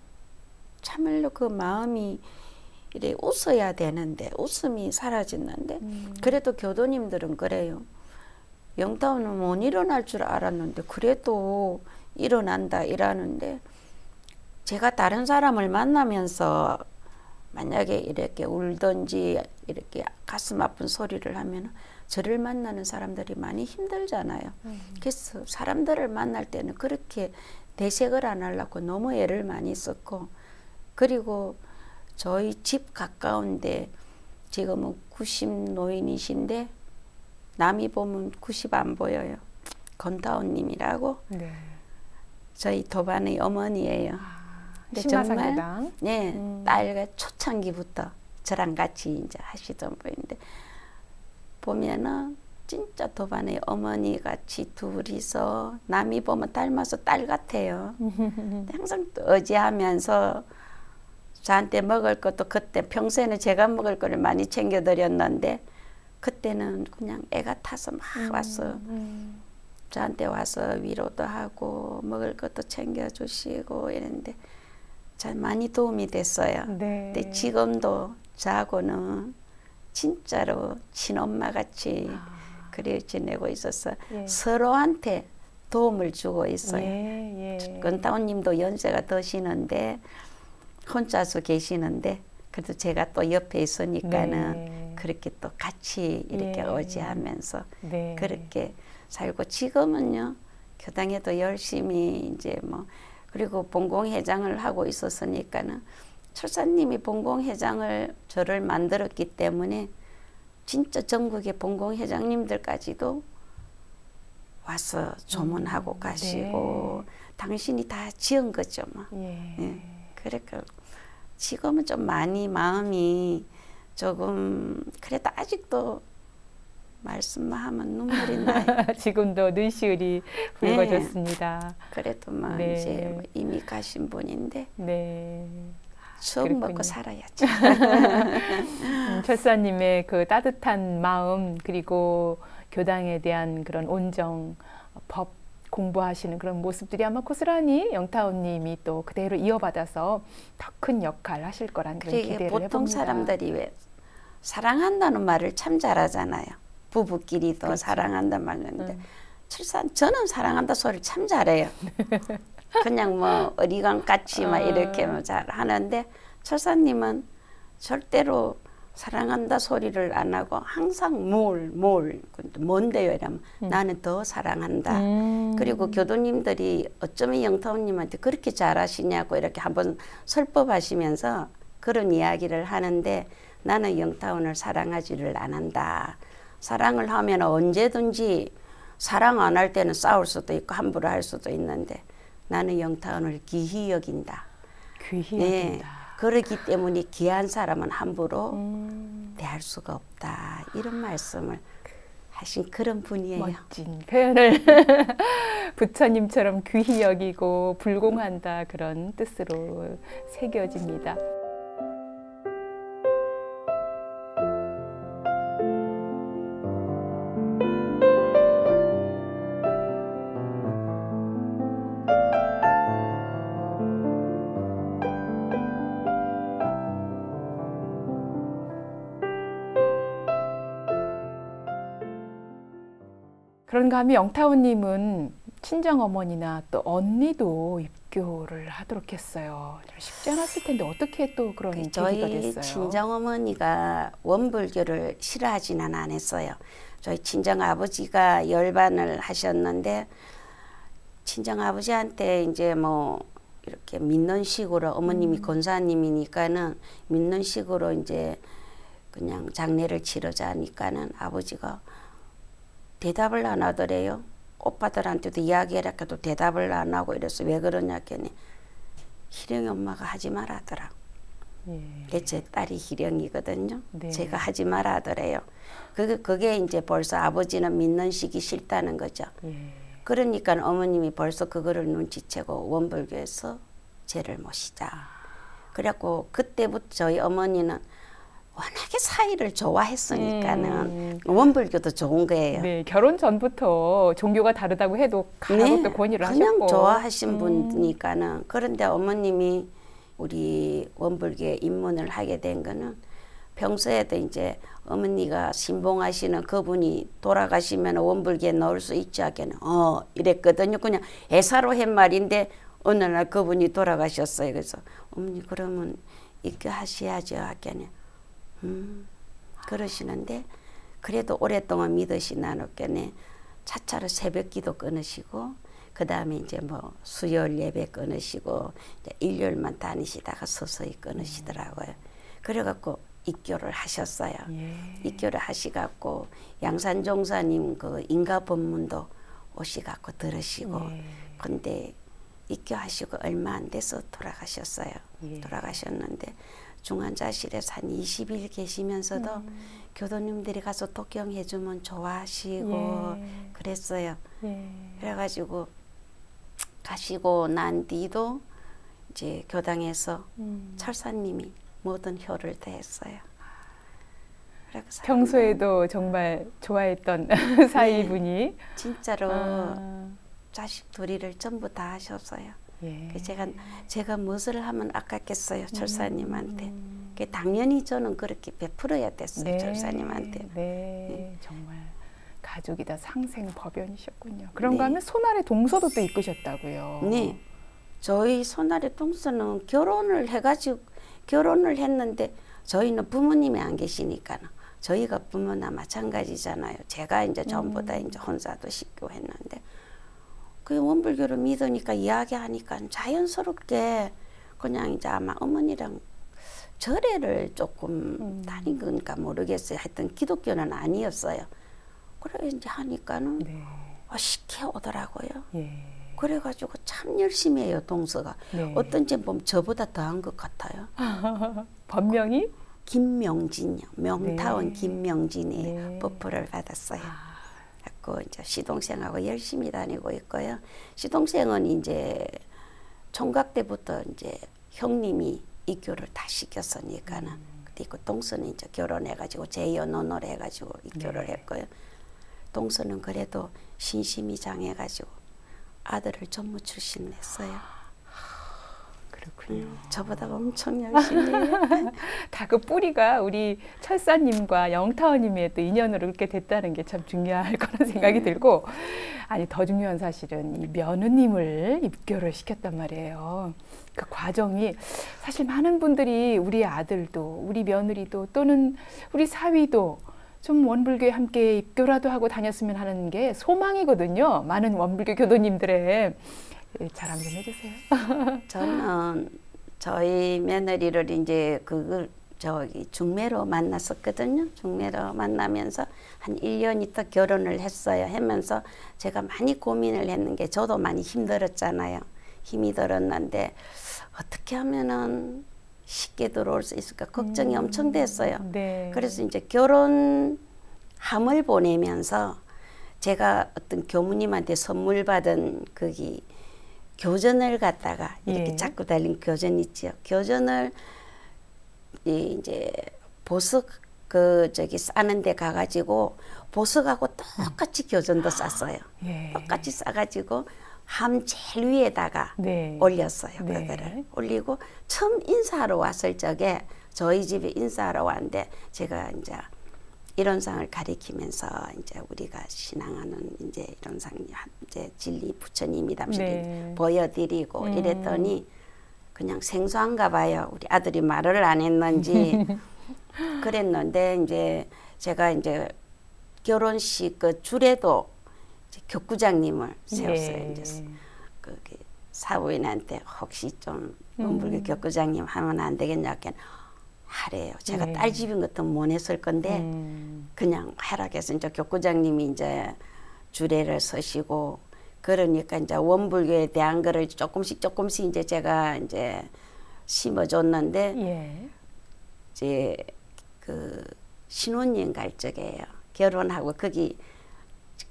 참말로 그 마음이 이래 웃어야 되는데 웃음이 사라졌는데 그래도 교도님들은 그래요. 영타오는 못 일어날 줄 알았는데 그래도 일어난다 이러는데 제가 다른 사람을 만나면서 만약에 이렇게 울든지 이렇게 가슴 아픈 소리를 하면 저를 만나는 사람들이 많이 힘들잖아요. 그래서 사람들을 만날 때는 그렇게 대색을 안 하려고 너무 애를 많이 썼고 그리고 저희 집 가까운데 지금은 90 노인이신데 남이 보면 90 안 보여요. 건다운님이라고 저희 도반의 어머니예요. 근데 정말 딸과 초창기부터 저랑 같이 이제 하시던 분인데 보면은 진짜 도반의 어머니 같이 둘이서 남이 보면 닮아서 딸 같아요. 항상 의지하면서 저한테 먹을 것도 그때 평소에는 제가 먹을 거를 많이 챙겨드렸는데 그때는 그냥 애가 타서 막 와서 저한테 와서 위로도 하고 먹을 것도 챙겨주시고 이랬는데 참 많이 도움이 됐어요. 근데 지금도 저하고는 진짜로 친엄마 같이 그래 지내고 있어서 서로한테 도움을 주고 있어요. 건다운님도 연세가 드시는데 혼자서 계시는데 그래도 제가 또 옆에 있으니까는 그렇게 또 같이 이렇게 의지하면서 그렇게 살고 지금은요 교당에도 열심히 이제 뭐 그리고 봉공회장을 하고 있었으니까는 철사님이 봉공회장을 저를 만들었기 때문에 진짜 전국의 봉공회장님들까지도 와서 조문하고 가시고 당신이 다 지은 거죠 뭐. 그러니까 지금은 좀 많이 마음이 조금 그래도 아직도 말씀만 하면 눈물이 나요. 지금도 눈시울이 붉어졌습니다. 그래도 뭐 이제 뭐 이미 가신 분인데 쭉 먹고 살아야지. 철사님의 그 따뜻한 마음 그리고 교당에 대한 그런 온정, 법 공부하시는 그런 모습들이 아마 고스란히 영타원님이 또 그대로 이어받아서 더 큰 역할 하실 거란 그런 기대를 해봅니다. 보통 사람들이 왜 사랑한다는 말을 참 잘하잖아요. 부부끼리도 그렇죠. 사랑한다는 말인데 저는 사랑한다 소리를 참 잘해요. 그냥 뭐 어리광같이 막 이렇게 잘 하는데 철사님은 절대로 사랑한다 소리를 안 하고 항상 뭔데요? 이러면 나는 더 사랑한다. 그리고 교도님들이 어쩌면 영타원님한테 그렇게 잘하시냐고 이렇게 한번 설법하시면서 그런 이야기를 하는데 나는 영타원을 사랑하지를 안 한다. 사랑을 하면 언제든지 사랑 안 할 때는 싸울 수도 있고 함부로 할 수도 있는데 나는 영타원을 귀히 여긴다. 귀히 네. 여긴다. 그러기 때문에 귀한 사람은 함부로 대할 수가 없다. 이런 말씀을 하신 그런 분이에요. 멋진 표현을 부처님처럼 귀히 여기고 불공한다 그런 뜻으로 새겨집니다. 그런가 하면 영타원님은 친정어머니나 또 언니도 입교를 하도록 했어요. 쉽지 않았을 텐데 어떻게 또 그런 계기가 됐어요? 저희 친정어머니가 원불교를 싫어하지는 않았어요. 저희 친정아버지가 열반을 하셨는데 친정아버지한테 이제 뭐 이렇게 믿는 식으로 어머님이 권사님이니까는 믿는 식으로 이제 그냥 장례를 치르자니까는 아버지가 대답을 안 하더래요. 오빠들한테도 이야기해라 해도 대답을 안 하고 이래서 왜 그러냐 했더니 희령이 엄마가 하지 마라 하더라. 제 딸이 희령이거든요. 네. 제가 하지 마라 하더래요. 그게 이제 벌써 아버지는 믿는 시기 싫다는 거죠. 그러니까 어머님이 벌써 그거를 눈치채고 원불교에서 죄를 모시자. 그래갖고 그때부터 저희 어머니는 워낙에 사이를 좋아했으니까는 원불교도 좋은 거예요. 네, 결혼 전부터 종교가 다르다고 해도 가라고 또 권유를 그냥 하셨고. 좋아하신 분이니까는. 그런데 어머님이 우리 원불교에 입문을 하게 된 거는 평소에도 이제 어머니가 신봉하시는 그분이 돌아가시면 원불교에 넣을 수 있지 하겠네. 이랬거든요. 그냥 애사로 한 말인데 어느 날 그분이 돌아가셨어요. 그래서 어머니 그러면 입교하셔야죠 하겠네. 그러시는데 그래도 오랫동안 믿으시나놓겠네. 차차로 새벽기도 끊으시고 그 다음에 이제 뭐 수요일 예배 끊으시고 이제 일요일만 다니시다가 서서히 끊으시더라고요. 그래갖고 입교를 하셨어요. 입교를 하시갖고 양산종사님 그 인가법문도 오시갖고 들으시고 근데 입교하시고 얼마 안 돼서 돌아가셨어요. 돌아가셨는데 중환자실에서 한 20일 계시면서도 교도님들이 가서 독경해주면 좋아하시고 그랬어요. 그래가지고 가시고 난 뒤도 이제 교당에서 철사님이 모든 효를 다했어요. 평소에도 정말 좋아했던 사이분이 진짜로 자식 둘이를 전부 다 하셨어요. 제가 무엇을 하면 아깝겠어요, 철사님한테. 당연히 저는 그렇게 베풀어야 됐어요, 철사님한테. 정말 가족이 다 상생법연이셨군요. 그런가 하면 손아래 동서도 또 이끄셨다고요. 네, 저희 손아래 동서는 결혼을 했는데 저희는 부모님이 안 계시니까 저희가 부모나 마찬가지잖아요. 제가 이제 전부 다 이제 혼자도 시키고 했는데. 그 원불교를 믿으니까 이야기하니까 자연스럽게 그냥 이제 아마 어머니랑 절에를 조금 다닌 건가 모르겠어요. 하여튼 기독교는 아니었어요. 그래 이제 하니까는 쉽게 오더라고요. 그래가지고 참 열심히 해요, 동서가. 어떤 점 보면 저보다 더한 것 같아요. 본명이? 김명진이요. 명타원 김명진이 버프를 받았어요. 그 이제 시동생하고 열심히 다니고 있고요. 시동생은 이제 총각 때부터 이제 형님이 입교를 다 시켰으니까는 그때 그 동서는 이제 결혼해가지고 재연혼을 해가지고 입교를 네. 했고요. 동서는 그래도 신심이 장해가지고 아들을 전무 출신했어요. 그렇군요. 저보다 엄청 열심히 다 그 뿌리가 우리 철사님과 영타원님의 또 인연으로 그렇게 됐다는 게 참 중요할 거란 생각이 들고, 아니 더 중요한 사실은 이 며느님을 입교를 시켰단 말이에요. 그 과정이 사실 많은 분들이 우리 아들도 우리 며느리도 또는 우리 사위도 좀 원불교에 함께 입교라도 하고 다녔으면 하는 게 소망이거든요. 많은 원불교 교도님들의. 자랑 좀 해주세요. 저는 저희 며느리를 이제 저기 중매로 만났었거든요. 중매로 만나면서 한 1년 있다 결혼을 했어요. 하면서 제가 많이 고민을 했는 게 저도 많이 힘들었잖아요. 힘이 들었는데 어떻게 하면은 쉽게 들어올 수 있을까 걱정이 엄청 됐어요. 네. 그래서 이제 결혼함을 보내면서 제가 어떤 교무님한테 선물 받은 거기 교전을 갖다가 이렇게 예. 잡고 달린 교전 있지요. 교전을 이제 보석 저기 싸는 데 가가지고 보석하고 똑같이 교전도 쌌어요. 예. 똑같이 싸가지고 함 제일 위에다가 네. 올렸어요. 네. 그거를 올리고 처음 인사하러 왔을 적에 저희 집에 인사하러 왔는데 제가 이제 이론상을 가리키면서 이제 우리가 신앙하는 이제 이론상 이제 진리 부처님이다 네. 보여드리고 이랬더니 그냥 생소한가 봐요. 우리 아들이 말을 안 했는지 그랬는데 이제 제가 이제 결혼식 그 줄에도 이제 교구장님을 세웠어요. 예. 이제 그 사부인한테 혹시 좀 원불교 교구장님 하면 안 되겠냐 했더니 하래요. 제가 네. 딸 집인 것도 못 했을 건데 그냥 하락해서 이제 교구장님이 이제 주례를 서시고 그러니까 이제 원불교에 대한 거를 조금씩 이제 제가 이제 심어줬는데 예. 이제 그 신혼여행 갈 적에요. 결혼하고 거기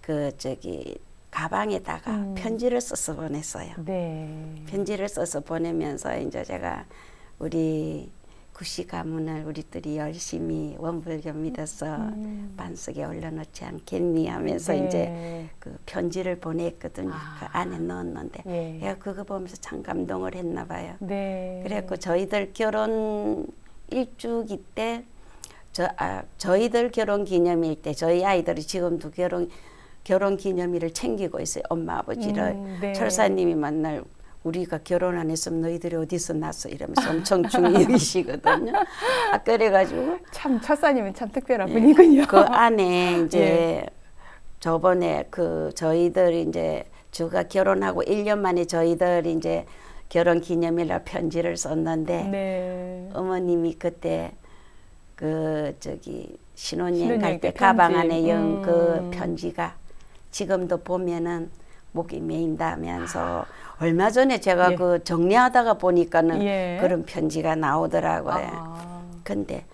그 저기 가방에다가 편지를 써서 보냈어요. 네. 편지를 써서 보내면서 이제 제가 우리 구시 가문을 우리들이 열심히 원불교 믿어서 반석에 올려놓지 않겠니 하면서 네. 이제 그 편지를 보냈거든요. 그 안에 넣었는데 예. 내가 그거 보면서 참 감동을 했나 봐요. 네. 그래갖고 저희들 결혼 일주기 때 저희들 결혼 기념일 때 저희 아이들이 지금도 결혼 기념일을 챙기고 있어요. 엄마 아버지를 네. 철사님이 만날 우리가 결혼 안 했으면 너희들이 어디서 났어 이러면서 엄청 중히 여기시거든요. 그래가지고 참 철사님은 참 특별한 분이군요. 그 안에 이제 예. 저번에 그 저희들 이제 주가 결혼하고 1년 만에 저희들 이제 결혼 기념일날 편지를 썼는데 네. 어머님이 그때 그 저기 신혼여행 신혼여행 갈 때 때 가방 편지. 안에 연 그 편지가 지금도 보면은 목이 메인다면서 얼마 전에 제가 예. 그 정리하다가 보니까는 예. 그런 편지가 나오더라고요. 아. 근데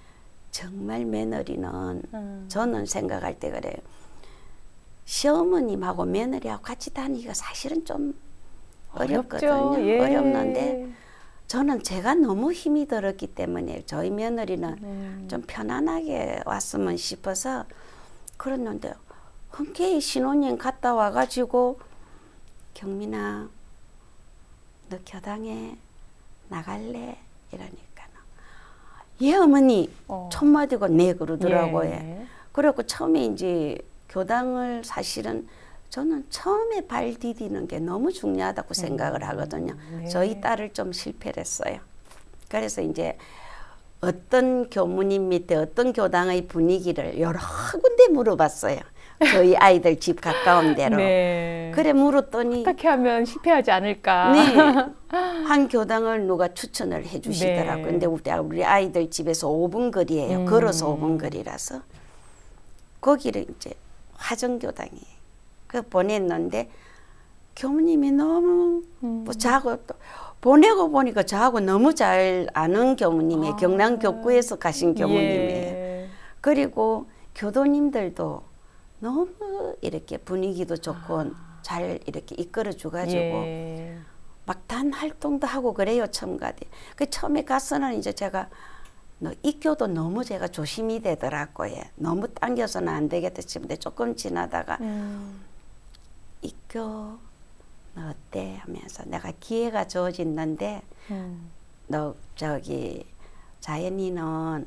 정말 며느리는 저는 생각할 때 그래요. 시어머님하고 며느리하고 같이 다니기가 사실은 좀 어렵거든요. 예. 어렵는데 저는 제가 너무 힘이 들었기 때문에 저희 며느리는 좀 편안하게 왔으면 싶어서 그랬는데 흔쾌히 신혼여행 갔다 와가지고 경민아 너 교당에 나갈래? 이러니까 예 어머니 첫마디가 네 그러더라고요. 예. 그래갖고 처음에 이제 교당을 사실은 저는 처음에 발 디디는 게 너무 중요하다고 생각을 하거든요. 네. 저희 딸을 좀 실패를 했어요. 그래서 이제 어떤 교무님 밑에 어떤 교당의 분위기를 여러 군데 물어봤어요. 저희 아이들 집 가까운 데로. 네. 그래 물었더니 어떻게 하면 실패하지 않을까? 네. 한 교당을 누가 추천을 해 주시더라고요. 네. 근데 우리 아이들 집에서 5분 거리예요. 걸어서 5분 거리라서. 거기를 이제 화정교당이에요. 그 보냈는데 교무님이 너무 뭐 저하고 또 보내고 보니까 저하고 너무 잘 아는 교무님이에요. 경남 교구에서 가신 교무님이에요. 예. 그리고 교도님들도 너무 이렇게 분위기도 좋고 잘 이렇게 이끌어 줘가지고 예. 막 단 활동도 하고 그래요. 처음 가대. 그 처음에 가서는 이제 제가 입교도 너무 제가 조심이 되더라고요. 너무 당겨서는 안 되겠다 싶은데 조금 지나다가 입교 너 어때 하면서 내가 기회가 주어졌는데 너 저기 자연이는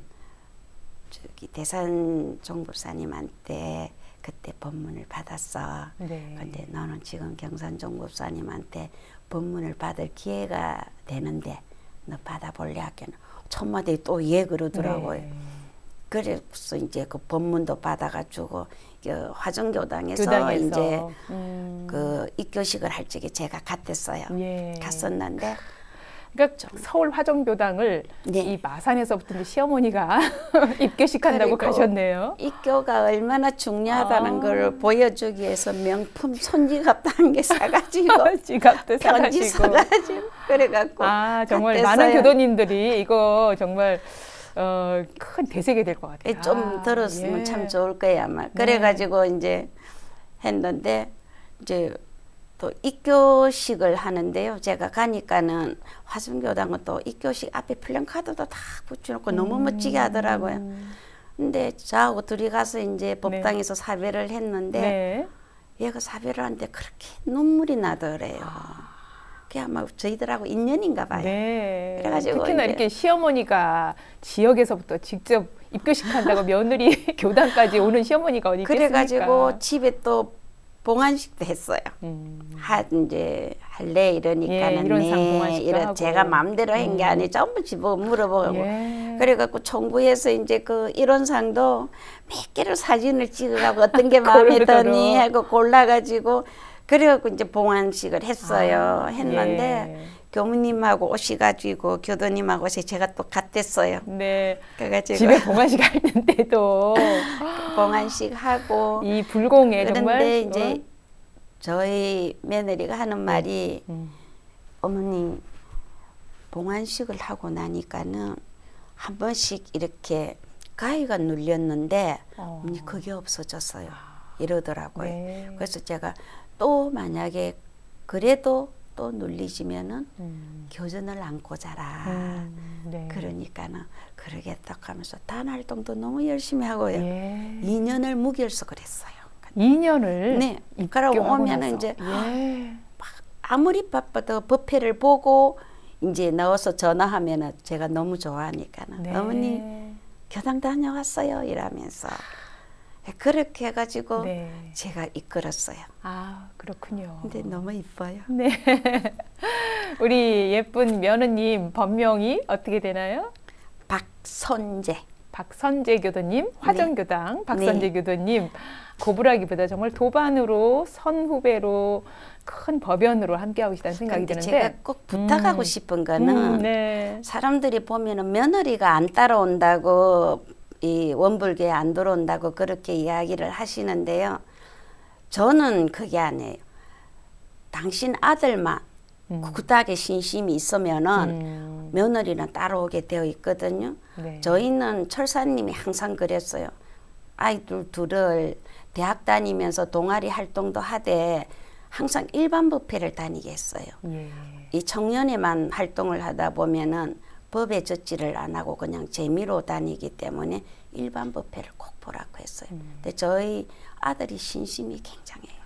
저기 대산 종법사님한테 그때 법문을 받았어. 네. 근데 너는 지금 경산 종법사님한테 법문을 받을 기회가 되는데 너 받아볼래 하기는 첫마디 또 예 그러더라고요. 네. 그래서 이제 그 법문도 받아가지고 그 화정교당에서 교당에서. 이제 그 입교식을 할 적에 제가 갔댔어요. 예. 갔었는데 그러니까 서울 화정교당을 네. 이 마산에서부터 이제 시어머니가 입교식한다고 그리고 가셨네요. 입교가 얼마나 중요하다는 아. 걸 보여주기 위해서 명품 손지갑도 한 개 사가지고 지갑도 편지 사가지고. 사가지고 그래갖고 아 정말 갔댔어요. 많은 교도님들이 이거 정말 큰 대세가 될 것 같아요. 좀 들었으면 예. 참 좋을 거예요 아마. 그래가지고 이제 했는데 이제 또 입교식을 하는데요. 제가 가니까는 화순교당은 또 입교식 앞에 플랜카드도 다 붙여놓고 너무 멋지게 하더라고요. 근데 저하고 둘이 가서 이제 법당에서 사배를 했는데 네. 얘가 사배를 하는데 그렇게 눈물이 나더래요. 그게 아마 저희들하고 인연인가 봐요. 네. 그래가지고 특히나 이제 이렇게 시어머니가 지역에서부터 직접 입교식한다고 며느리 교당까지 오는 시어머니가 어디 있겠습니까? 그래가지고 집에 또 봉안식도 했어요. 이제 할래 이러니까는 예, 이론상 봉안식도 하고. 제가 마음대로 한 게 아니고 전부 집어 물어보고 예. 그래갖고 청구해서 이제 그 이론상도 몇 개를 사진을 찍어가고 어떤 게 마음에 고르도록. 드니 하고 골라가지고 그래갖고 이제 봉안식을 했어요. 했는데 예. 교무님하고 오셔가지고 교도님하고 오셔 제가 또 갔댔어요. 네. 그래가지고 집에 봉안식 할 텐데도 봉안식 하고 이 불공에 그런데 정말 이제 저희 며느리가 하는 말이 어머니 봉안식을 하고 나니까는 한 번씩 이렇게 가위가 눌렸는데 어머니 그게 없어졌어요. 이러더라고요. 네. 그래서 제가 또 만약에 그래도 또 눌리시면은 교전을 안고 자라. 네. 그러니까는 그러겠다 하면서 단 활동도 너무 열심히 하고요. 예. 2년을 무결석을 했어요. 2년을 네. 그러고 오면은 이제 아무리 바빠도 법회를 보고 이제 나와서 전화하면은 제가 너무 좋아하니까는 네. 어머니 교당 다녀왔어요 이러면서 그렇게 해가지고 네. 제가 이끌었어요. 아 그렇군요. 근데 너무 이뻐요. 네. 우리 예쁜 며느님 법명이 어떻게 되나요? 박선재. 박선재 교도님, 화정교당 박선재 네. 교도님 고부라기보다 정말 도반으로 선후배로 큰 법연으로 함께하고 있다는 생각이 근데 드는데 제가 꼭 부탁하고 싶은 거는 네. 사람들이 보면은 며느리가 안 따라온다고 이 원불교에 안 들어온다고 그렇게 이야기를 하시는데요. 저는 그게 아니에요. 당신 아들만 굳하게 신심이 있으면은 며느리는 따라오게 되어 있거든요. 네. 저희는 철사님이 항상 그랬어요. 아이들 둘을 대학 다니면서 동아리 활동도 하되 항상 일반 법회를 다니게 했어요. 예. 이 청년회만 활동을 하다 보면은 법에 젖지를 안 하고 그냥 재미로 다니기 때문에 일반 법회를 꼭 보라고 했어요. 근데 저희 아들이 신심이 굉장해요.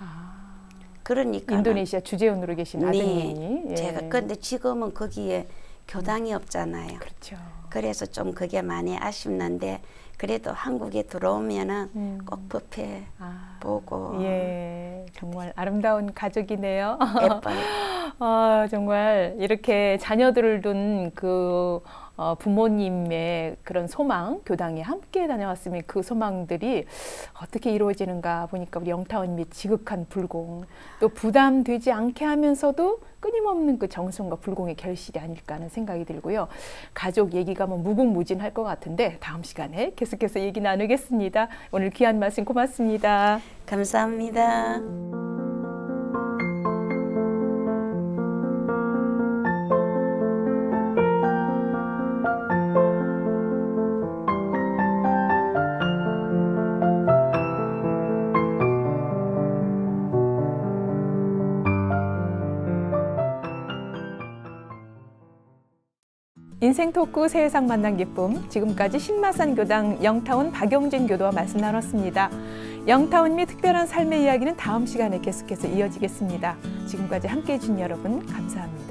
그러니까 인도네시아 주재원으로 계신 아드님이 네, 예. 제가 근데 지금은 거기에 교당이 없잖아요. 그렇죠. 그래서 좀 그게 많이 아쉽는데 그래도 한국에 들어오면은 꼭 법회 보고 예, 정말 아름다운 가족이네요. 예뻐요. 정말 이렇게 자녀들을 둔 그 부모님의 그런 소망, 교당에 함께 다녀왔으면 그 소망들이 어떻게 이루어지는가 보니까 우리 영타원님의 지극한 불공, 또 부담되지 않게 하면서도 끊임없는 그 정성과 불공의 결실이 아닐까 하는 생각이 들고요. 가족 얘기가 뭐 무궁무진할 것 같은데 다음 시간에 계속해서 얘기 나누겠습니다. 오늘 귀한 말씀 고맙습니다. 감사합니다. 인생 토크 세상 만난 기쁨, 지금까지 신마산 교당 영타운 박용진 교도와 말씀 나눴습니다. 영타운 및 특별한 삶의 이야기는 다음 시간에 계속해서 이어지겠습니다. 지금까지 함께해 주신 여러분 감사합니다.